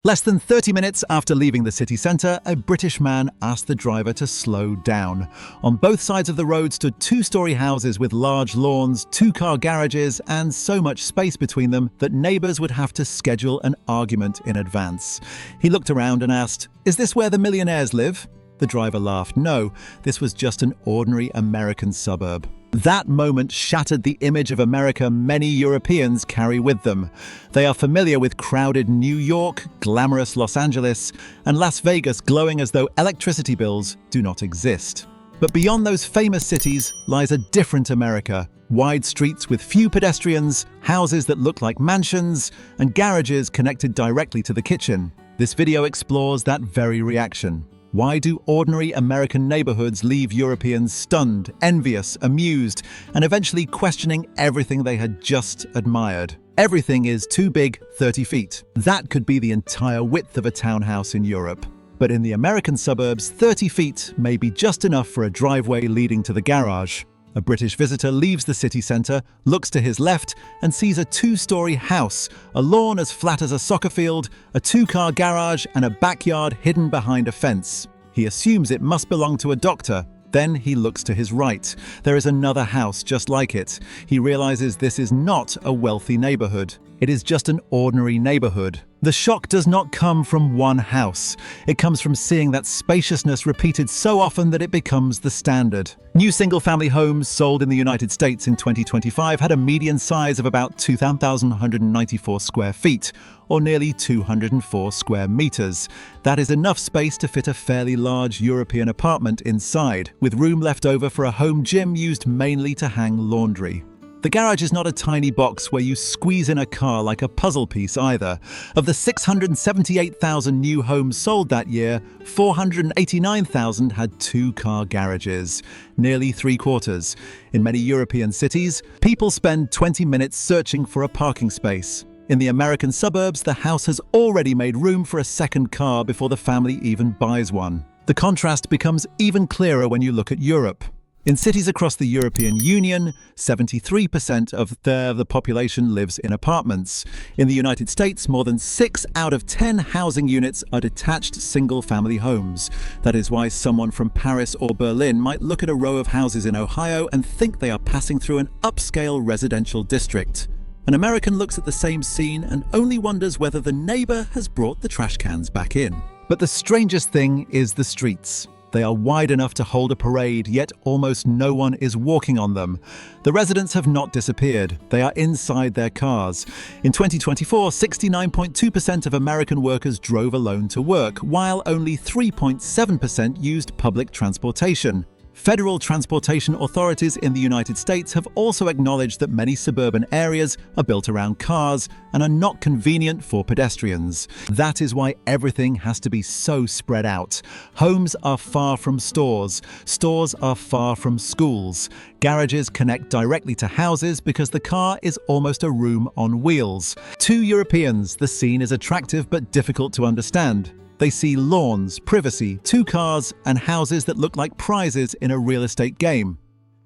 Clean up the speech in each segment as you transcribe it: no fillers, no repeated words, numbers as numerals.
Less than 30 minutes after leaving the city centre, a British man asked the driver to slow down. On both sides of the road stood two-storey houses with large lawns, two-car garages, and so much space between them that neighbours would have to schedule an argument in advance. He looked around and asked, "Is this where the millionaires live?" The driver laughed. No, this was just an ordinary American suburb. That moment shattered the image of America many Europeans carry with them. They are familiar with crowded New York, glamorous Los Angeles, and Las Vegas glowing as though electricity bills do not exist. But beyond those famous cities lies a different America. Wide streets with few pedestrians, houses that look like mansions, and garages connected directly to the kitchen. This video explores that very reaction. Why do ordinary American neighborhoods leave Europeans stunned, envious, amused, and eventually questioning everything they had just admired? Everything is too big, 30 feet. That could be the entire width of a townhouse in Europe. But in the American suburbs, 30 feet may be just enough for a driveway leading to the garage. A British visitor leaves the city centre, looks to his left, and sees a two-storey house, a lawn as flat as a soccer field, a two-car garage, and a backyard hidden behind a fence. He assumes it must belong to a doctor. Then he looks to his right. There is another house just like it. He realizes this is not a wealthy neighborhood. It is just an ordinary neighborhood. The shock does not come from one house. It comes from seeing that spaciousness repeated so often that it becomes the standard. New single-family homes sold in the United States in 2025 had a median size of about 2,194 square feet, or nearly 204 square meters. That is enough space to fit a fairly large European apartment inside, with room left over for a home gym used mainly to hang laundry. The garage is not a tiny box where you squeeze in a car like a puzzle piece either. Of the 678,000 new homes sold that year, 489,000 had two-car garages, nearly three-quarters. In many European cities, people spend 20 minutes searching for a parking space. In the American suburbs, the house has already made room for a second car before the family even buys one. The contrast becomes even clearer when you look at Europe. In cities across the European Union, 73% of the population lives in apartments. In the United States, more than 6 out of 10 housing units are detached single-family homes. That is why someone from Paris or Berlin might look at a row of houses in Ohio and think they are passing through an upscale residential district. An American looks at the same scene and only wonders whether the neighbor has brought the trash cans back in. But the strangest thing is the streets. They are wide enough to hold a parade, yet almost no one is walking on them. The residents have not disappeared. They are inside their cars. In 2024, 69.2% of American workers drove alone to work, while only 3.7% used public transportation. Federal transportation authorities in the United States have also acknowledged that many suburban areas are built around cars and are not convenient for pedestrians. That is why everything has to be so spread out. Homes are far from stores. Stores are far from schools. Garages connect directly to houses because the car is almost a room on wheels. To Europeans, the scene is attractive but difficult to understand. They see lawns, privacy, two cars, and houses that look like prizes in a real estate game.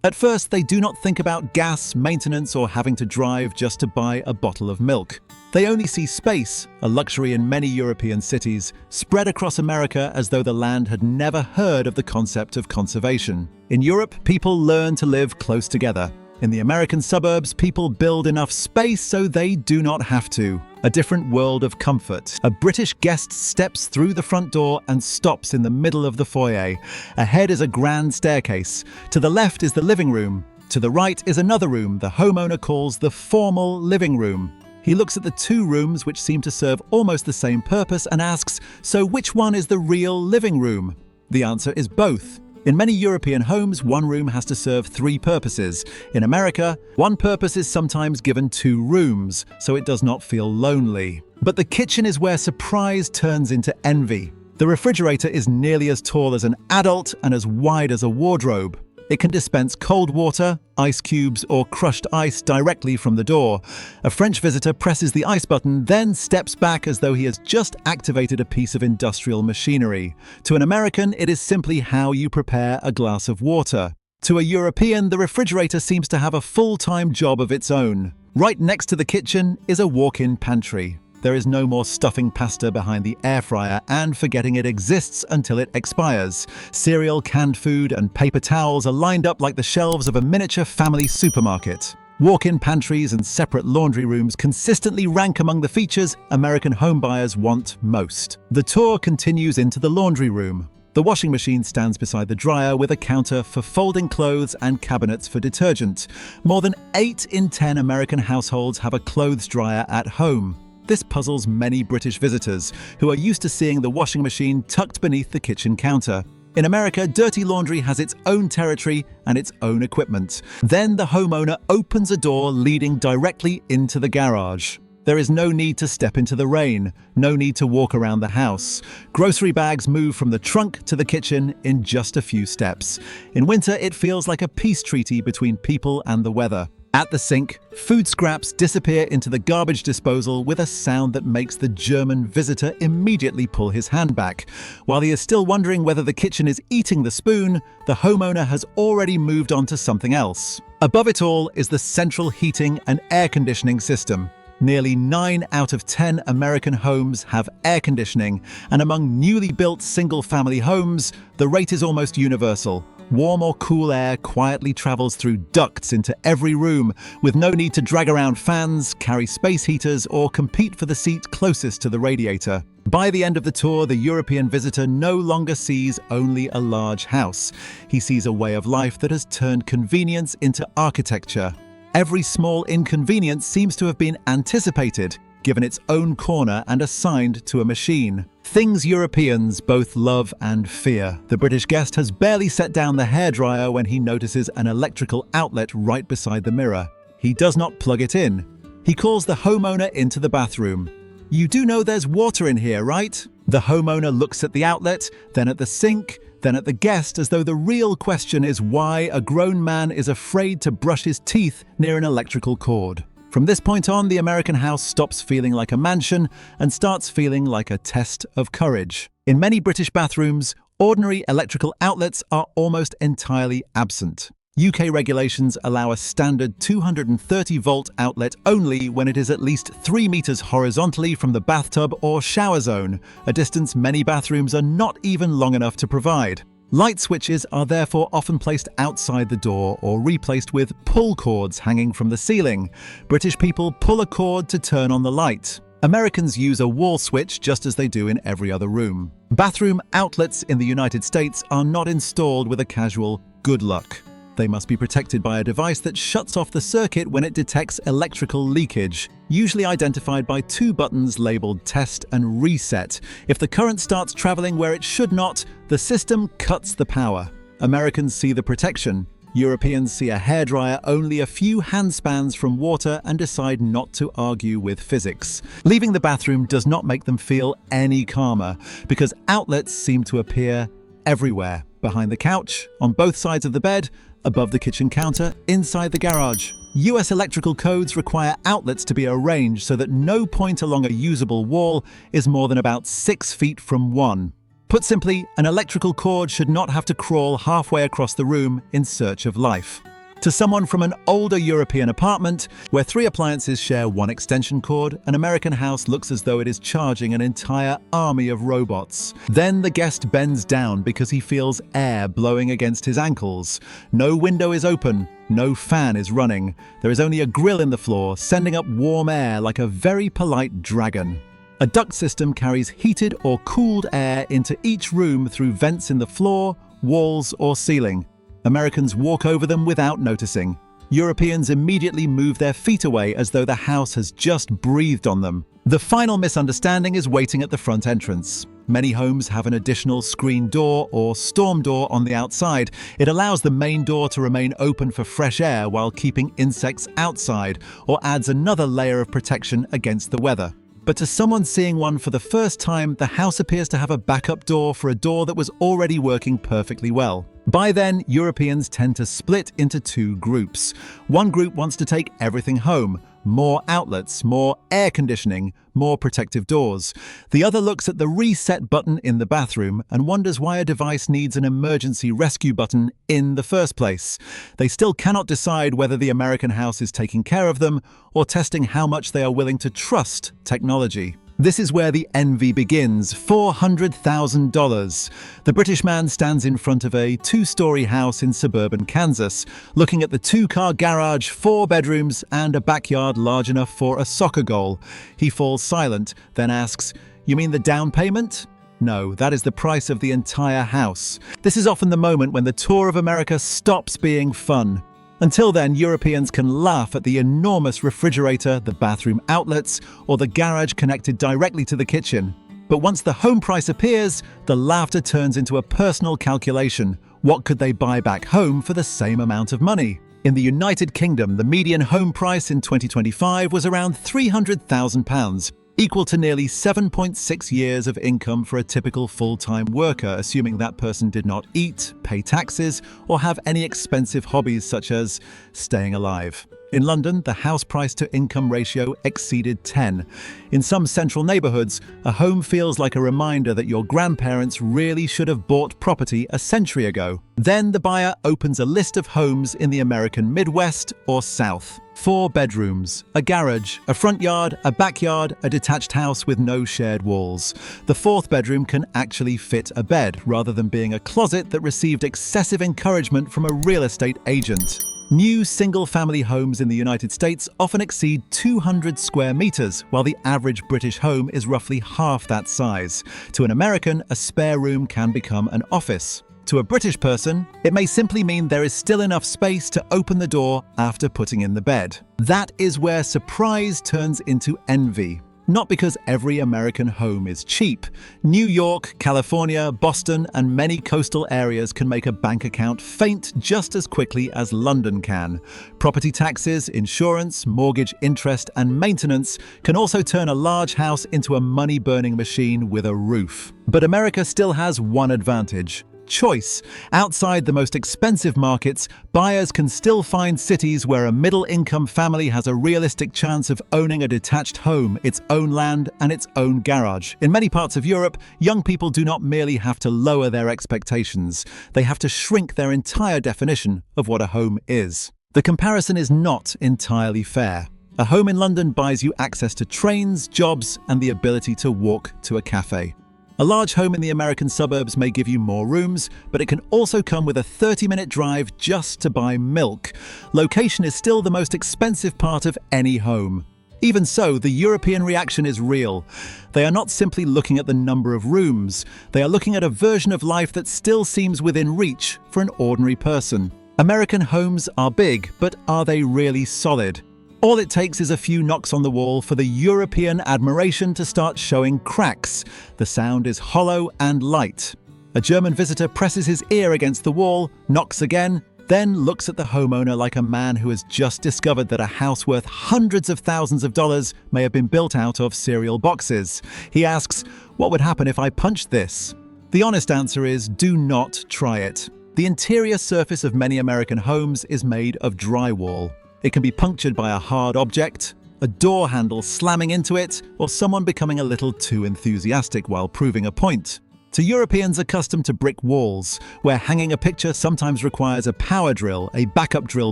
At first, they do not think about gas, maintenance, or having to drive just to buy a bottle of milk. They only see space, a luxury in many European cities, spread across America as though the land had never heard of the concept of conservation. In Europe, people learn to live close together. In the American suburbs, people build enough space so they do not have to. A different world of comfort. A British guest steps through the front door and stops in the middle of the foyer. Ahead is a grand staircase. To the left is the living room. To the right is another room the homeowner calls the formal living room. He looks at the two rooms which seem to serve almost the same purpose and asks, so which one is the real living room? The answer is both. In many European homes, one room has to serve three purposes. In America, one purpose is sometimes given two rooms, so it does not feel lonely. But the kitchen is where surprise turns into envy. The refrigerator is nearly as tall as an adult and as wide as a wardrobe. It can dispense cold water, ice cubes, or crushed ice directly from the door. A French visitor presses the ice button, then steps back as though he has just activated a piece of industrial machinery. To an American, it is simply how you prepare a glass of water. To a European, the refrigerator seems to have a full-time job of its own. Right next to the kitchen is a walk-in pantry. There is no more stuffing pasta behind the air fryer and forgetting it exists until it expires. Cereal, canned food, and paper towels are lined up like the shelves of a miniature family supermarket. Walk-in pantries and separate laundry rooms consistently rank among the features American homebuyers want most. The tour continues into the laundry room. The washing machine stands beside the dryer with a counter for folding clothes and cabinets for detergent. More than 8 in 10 American households have a clothes dryer at home. This puzzles many British visitors, who are used to seeing the washing machine tucked beneath the kitchen counter. In America, dirty laundry has its own territory and its own equipment. Then the homeowner opens a door leading directly into the garage. There is no need to step into the rain, no need to walk around the house. Grocery bags move from the trunk to the kitchen in just a few steps. In winter, it feels like a peace treaty between people and the weather. At the sink, food scraps disappear into the garbage disposal with a sound that makes the German visitor immediately pull his hand back. While he is still wondering whether the kitchen is eating the spoon, the homeowner has already moved on to something else. Above it all is the central heating and air conditioning system. Nearly 9 out of 10 American homes have air conditioning, and among newly built single-family homes, the rate is almost universal. Warm or cool air quietly travels through ducts into every room, with no need to drag around fans, carry space heaters, or compete for the seat closest to the radiator. By the end of the tour, the European visitor no longer sees only a large house. He sees a way of life that has turned convenience into architecture. Every small inconvenience seems to have been anticipated, given its own corner and assigned to a machine. Things Europeans both love and fear. The British guest has barely set down the hairdryer when he notices an electrical outlet right beside the mirror. He does not plug it in. He calls the homeowner into the bathroom. "You do know there's water in here, right?" The homeowner looks at the outlet, then at the sink, then at the guest, as though the real question is why a grown man is afraid to brush his teeth near an electrical cord. From this point on, the American house stops feeling like a mansion and starts feeling like a test of courage. In many British bathrooms, ordinary electrical outlets are almost entirely absent. UK regulations allow a standard 230-volt outlet only when it is at least 3 meters horizontally from the bathtub or shower zone, a distance many bathrooms are not even long enough to provide. Light switches are therefore often placed outside the door or replaced with pull cords hanging from the ceiling. British people pull a cord to turn on the light. Americans use a wall switch just as they do in every other room. Bathroom outlets in the United States are not installed with a casual "good luck." They must be protected by a device that shuts off the circuit when it detects electrical leakage, usually identified by 2 buttons labeled Test and Reset. If the current starts traveling where it should not, the system cuts the power. Americans see the protection. Europeans see a hairdryer only a few handspans from water and decide not to argue with physics. Leaving the bathroom does not make them feel any calmer, because outlets seem to appear everywhere. Behind the couch, on both sides of the bed, above the kitchen counter, inside the garage. US electrical codes require outlets to be arranged so that no point along a usable wall is more than about 6 feet from one. Put simply, an electrical cord should not have to crawl halfway across the room in search of life. To someone from an older European apartment, where 3 appliances share 1 extension cord, an American house looks as though it is charging an entire army of robots. Then the guest bends down because he feels air blowing against his ankles. No window is open, no fan is running. There is only a grill in the floor, sending up warm air like a very polite dragon. A duct system carries heated or cooled air into each room through vents in the floor, walls, or ceiling. Americans walk over them without noticing. Europeans immediately move their feet away as though the house has just breathed on them. The final misunderstanding is waiting at the front entrance. Many homes have an additional screen door or storm door on the outside. It allows the main door to remain open for fresh air while keeping insects outside, or adds another layer of protection against the weather. But to someone seeing one for the first time, the house appears to have a backup door for a door that was already working perfectly well. By then, Europeans tend to split into 2 groups. One group wants to take everything home: more outlets, more air conditioning, more protective doors. The other looks at the reset button in the bathroom and wonders why a device needs an emergency rescue button in the first place. They still cannot decide whether the American house is taking care of them or testing how much they are willing to trust technology. This is where the envy begins. $400,000. The British man stands in front of a two-story house in suburban Kansas, looking at the two-car garage, 4 bedrooms, and a backyard large enough for a soccer goal. He falls silent, then asks, "You mean the down payment?" No, that is the price of the entire house. This is often the moment when the tour of America stops being fun. Until then, Europeans can laugh at the enormous refrigerator, the bathroom outlets, or the garage connected directly to the kitchen. But once the home price appears, the laughter turns into a personal calculation. What could they buy back home for the same amount of money? In the United Kingdom, the median home price in 2025 was around £300,000. Equal to nearly 7.6 years of income for a typical full-time worker, assuming that person did not eat, pay taxes, or have any expensive hobbies such as staying alive. In London, the house price-to-income ratio exceeded 10. In some central neighbourhoods, a home feels like a reminder that your grandparents really should have bought property a century ago. Then the buyer opens a list of homes in the American Midwest or South. 4 bedrooms, a garage, a front yard, a backyard, a detached house with no shared walls. The 4th bedroom can actually fit a bed, rather than being a closet that received excessive encouragement from a real estate agent. New single-family homes in the United States often exceed 200 square meters, while the average British home is roughly half that size. To an American, a spare room can become an office. To a British person, it may simply mean there is still enough space to open the door after putting in the bed. That is where surprise turns into envy. Not because every American home is cheap. New York, California, Boston, and many coastal areas can make a bank account faint just as quickly as London can. Property taxes, insurance, mortgage interest, and maintenance can also turn a large house into a money-burning machine with a roof. But America still has one advantage: choice. Outside the most expensive markets, buyers can still find cities where a middle-income family has a realistic chance of owning a detached home, its own land, and its own garage. In many parts of Europe, young people do not merely have to lower their expectations, they have to shrink their entire definition of what a home is. The comparison is not entirely fair. A home in London buys you access to trains, jobs, and the ability to walk to a cafe. A large home in the American suburbs may give you more rooms, but it can also come with a 30-minute drive just to buy milk. Location is still the most expensive part of any home. Even so, the European reaction is real. They are not simply looking at the number of rooms. They are looking at a version of life that still seems within reach for an ordinary person. American homes are big, but are they really solid? All it takes is a few knocks on the wall for the European admiration to start showing cracks. The sound is hollow and light. A German visitor presses his ear against the wall, knocks again, then looks at the homeowner like a man who has just discovered that a house worth hundreds of thousands of dollars may have been built out of cereal boxes. He asks, "What would happen if I punched this?" The honest answer is, do not try it. The interior surface of many American homes is made of drywall. It can be punctured by a hard object, a door handle slamming into it, or someone becoming a little too enthusiastic while proving a point. To Europeans accustomed to brick walls, where hanging a picture sometimes requires a power drill, a backup drill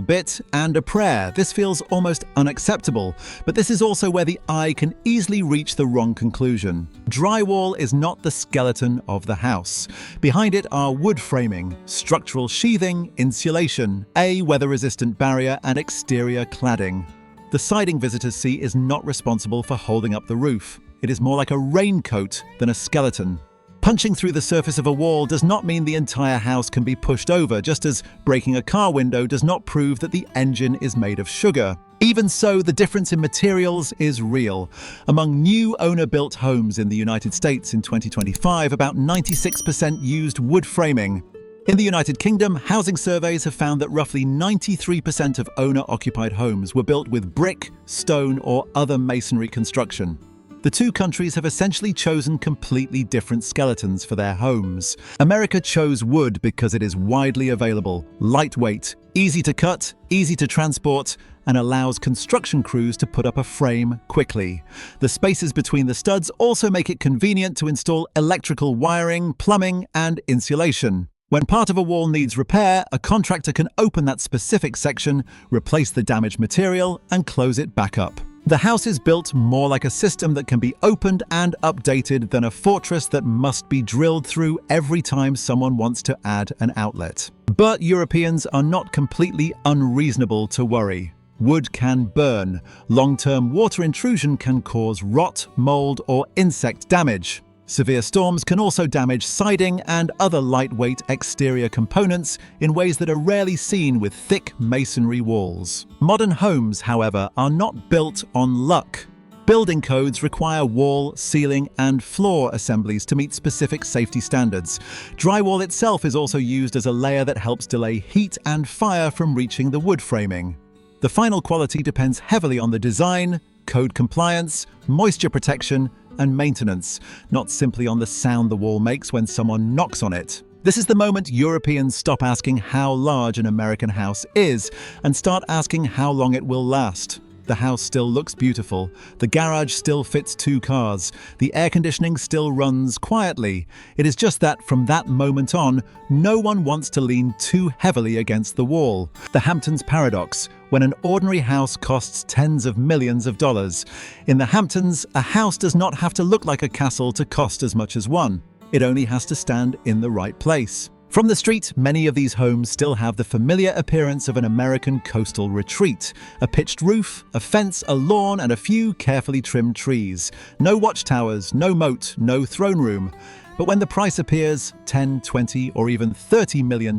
bit, and a prayer, this feels almost unacceptable. But this is also where the eye can easily reach the wrong conclusion. Drywall is not the skeleton of the house. Behind it are wood framing, structural sheathing, insulation, a weather-resistant barrier, and exterior cladding. The siding visitors see is not responsible for holding up the roof. It is more like a raincoat than a skeleton. Punching through the surface of a wall does not mean the entire house can be pushed over, just as breaking a car window does not prove that the engine is made of sugar. Even so, the difference in materials is real. Among new owner-built homes in the United States in 2025, about 96% used wood framing. In the United Kingdom, housing surveys have found that roughly 93% of owner-occupied homes were built with brick, stone, or other masonry construction. The two countries have essentially chosen completely different skeletons for their homes. America chose wood because it is widely available, lightweight, easy to cut, easy to transport, and allows construction crews to put up a frame quickly. The spaces between the studs also make it convenient to install electrical wiring, plumbing, and insulation. When part of a wall needs repair, a contractor can open that specific section, replace the damaged material, and close it back up. The house is built more like a system that can be opened and updated than a fortress that must be drilled through every time someone wants to add an outlet. But Europeans are not completely unreasonable to worry. Wood can burn. Long-term water intrusion can cause rot, mold, or insect damage. Severe storms can also damage siding and other lightweight exterior components in ways that are rarely seen with thick masonry walls. Modern homes, however, are not built on luck. Building codes require wall, ceiling, and floor assemblies to meet specific safety standards. Drywall itself is also used as a layer that helps delay heat and fire from reaching the wood framing. The final quality depends heavily on the design, code compliance, moisture protection, and maintenance, not simply on the sound the wall makes when someone knocks on it. This is the moment Europeans stop asking how large an American house is and start asking how long it will last. The house still looks beautiful. The garage still fits 2 cars. The air conditioning still runs quietly. It is just that from that moment on, no one wants to lean too heavily against the wall. The Hamptons paradox, when an ordinary house costs tens of millions of dollars. In the Hamptons, a house does not have to look like a castle to cost as much as one. It only has to stand in the right place. From the street, many of these homes still have the familiar appearance of an American coastal retreat. A pitched roof, a fence, a lawn, and a few carefully trimmed trees. No watchtowers, no moat, no throne room. But when the price appears, $10, $20, or even $30 million,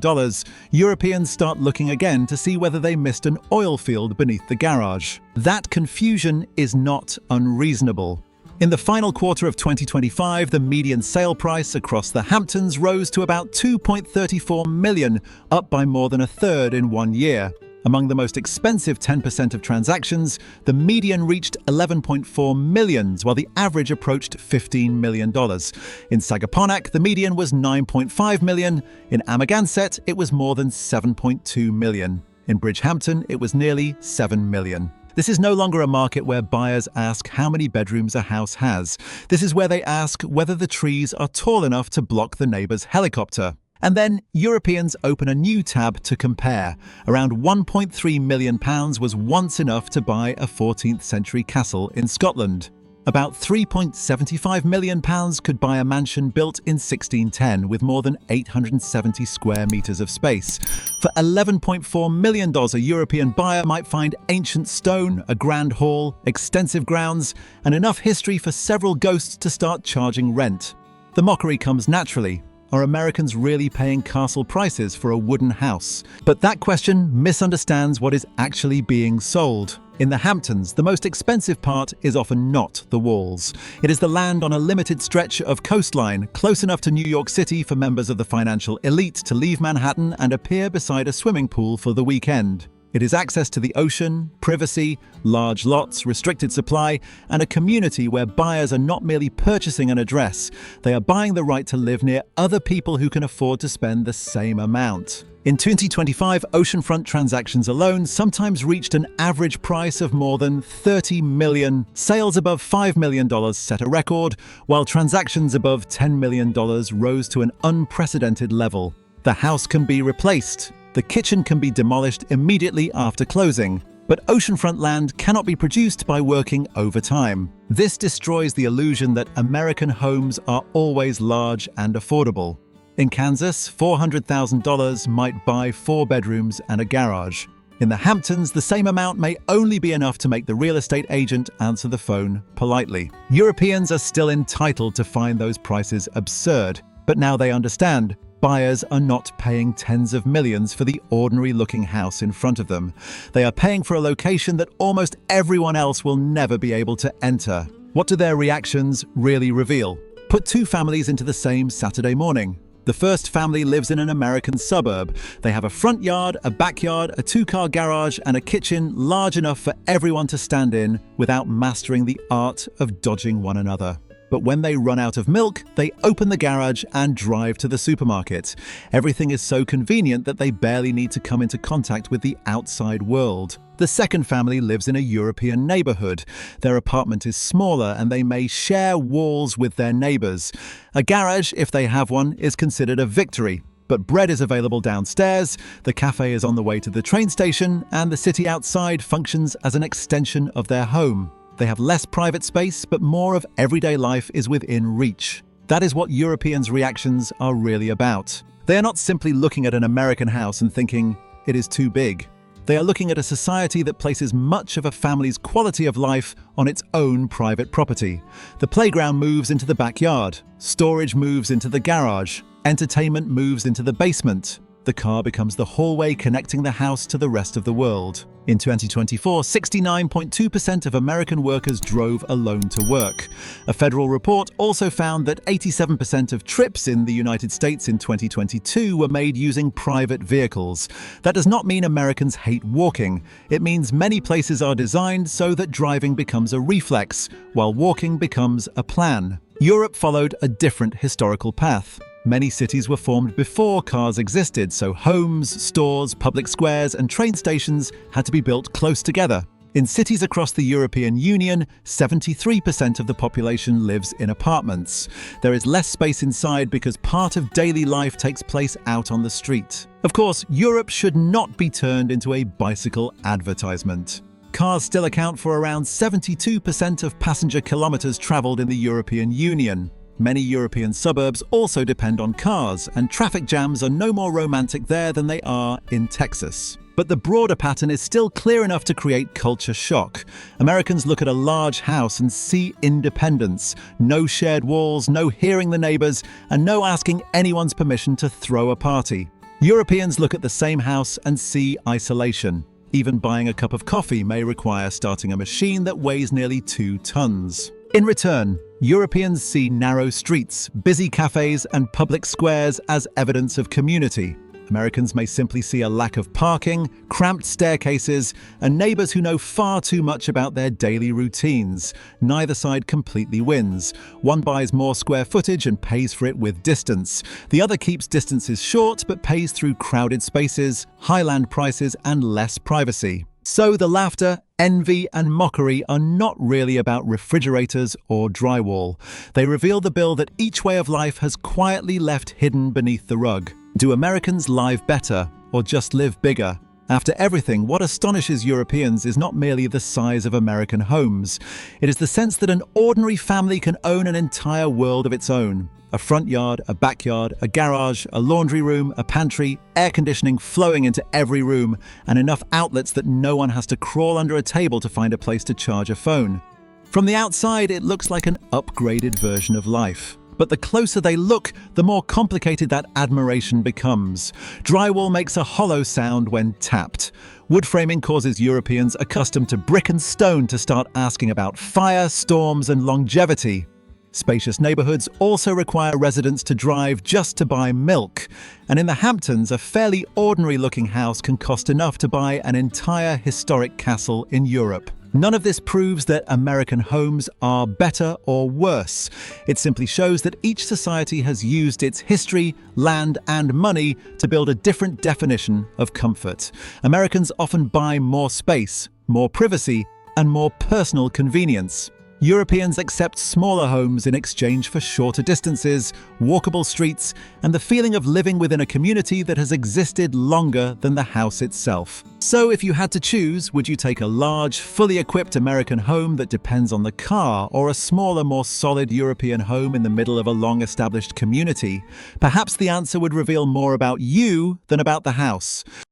Europeans start looking again to see whether they missed an oil field beneath the garage. That confusion is not unreasonable. In the final quarter of 2025, the median sale price across the Hamptons rose to about $2.34 million, up by more than a third in 1 year. Among the most expensive 10% of transactions, the median reached $11.4 million, while the average approached $15 million. In Sagaponack, the median was $9.5 million. In Amagansett, it was more than $7.2 million. In Bridgehampton, it was nearly $7 million. This is no longer a market where buyers ask how many bedrooms a house has. This is where they ask whether the trees are tall enough to block the neighbour's helicopter. And then Europeans open a new tab to compare. Around £1.3 million was once enough to buy a 14th century castle in Scotland. About £3.75 million could buy a mansion built in 1610 with more than 870 square metres of space. For $11.4 million, a European buyer might find ancient stone, a grand hall, extensive grounds, and enough history for several ghosts to start charging rent. The mockery comes naturally. Are Americans really paying castle prices for a wooden house? But that question misunderstands what is actually being sold. In the Hamptons, the most expensive part is often not the walls. It is the land on a limited stretch of coastline, close enough to New York City for members of the financial elite to leave Manhattan and appear beside a swimming pool for the weekend. It is access to the ocean, privacy, large lots, restricted supply, and a community where buyers are not merely purchasing an address, they are buying the right to live near other people who can afford to spend the same amount. In 2025, oceanfront transactions alone sometimes reached an average price of more than $30 million. Sales above $5 million set a record, while transactions above $10 million rose to an unprecedented level. The house can be replaced. The kitchen can be demolished immediately after closing. But oceanfront land cannot be produced by working overtime. This destroys the illusion that American homes are always large and affordable. In Kansas, $400,000 might buy 4 bedrooms and a garage. In the Hamptons, the same amount may only be enough to make the real estate agent answer the phone politely. Europeans are still entitled to find those prices absurd, but now they understand. Buyers are not paying tens of millions for the ordinary-looking house in front of them. They are paying for a location that almost everyone else will never be able to enter. What do their reactions really reveal? Put 2 families into the same Saturday morning. The first family lives in an American suburb. They have a front yard, a backyard, a 2-car garage, and a kitchen large enough for everyone to stand in without mastering the art of dodging one another. But when they run out of milk, they open the garage and drive to the supermarket. Everything is so convenient that they barely need to come into contact with the outside world. The second family lives in a European neighborhood. Their apartment is smaller and they may share walls with their neighbors. A garage, if they have one, is considered a victory. But bread is available downstairs, the cafe is on the way to the train station, and the city outside functions as an extension of their home. They have less private space, but more of everyday life is within reach. That is what Europeans' reactions are really about. They are not simply looking at an American house and thinking, it is too big. They are looking at a society that places much of a family's quality of life on its own private property. The playground moves into the backyard, storage moves into the garage, entertainment moves into the basement. The car becomes the hallway connecting the house to the rest of the world. In 2024, 69.2% of American workers drove alone to work. A federal report also found that 87% of trips in the United States in 2022 were made using private vehicles. That does not mean Americans hate walking. It means many places are designed so that driving becomes a reflex, while walking becomes a plan. Europe followed a different historical path. Many cities were formed before cars existed, so homes, stores, public squares, and train stations had to be built close together. In cities across the European Union, 73% of the population lives in apartments. There is less space inside because part of daily life takes place out on the street. Of course, Europe should not be turned into a bicycle advertisement. Cars still account for around 72% of passenger kilometers traveled in the European Union. Many European suburbs also depend on cars, and traffic jams are no more romantic there than they are in Texas. But the broader pattern is still clear enough to create culture shock. Americans look at a large house and see independence. No shared walls, no hearing the neighbors, and no asking anyone's permission to throw a party. Europeans look at the same house and see isolation. Even buying a cup of coffee may require starting a machine that weighs nearly 2 tons. In return, Europeans see narrow streets, busy cafes, and public squares as evidence of community. Americans may simply see a lack of parking, cramped staircases, and neighbors who know far too much about their daily routines. Neither side completely wins. One buys more square footage and pays for it with distance. The other keeps distances short but pays through crowded spaces, high land prices, and less privacy. So the laughter, envy, and mockery are not really about refrigerators or drywall. They reveal the bill that each way of life has quietly left hidden beneath the rug. Do Americans live better or just live bigger? After everything, what astonishes Europeans is not merely the size of American homes. It is the sense that an ordinary family can own an entire world of its own. A front yard, a backyard, a garage, a laundry room, a pantry, air conditioning flowing into every room, and enough outlets that no one has to crawl under a table to find a place to charge a phone. From the outside, it looks like an upgraded version of life. But the closer they look, the more complicated that admiration becomes. Drywall makes a hollow sound when tapped. Wood framing causes Europeans accustomed to brick and stone to start asking about fire, storms, and longevity. Spacious neighborhoods also require residents to drive just to buy milk. And in the Hamptons, a fairly ordinary-looking house can cost enough to buy an entire historic castle in Europe. None of this proves that American homes are better or worse. It simply shows that each society has used its history, land, and money to build a different definition of comfort. Americans often buy more space, more privacy, and more personal convenience. Europeans accept smaller homes in exchange for shorter distances, walkable streets, and the feeling of living within a community that has existed longer than the house itself. So if you had to choose, would you take a large, fully equipped American home that depends on the car, or a smaller, more solid European home in the middle of a long-established community? Perhaps the answer would reveal more about you than about the house.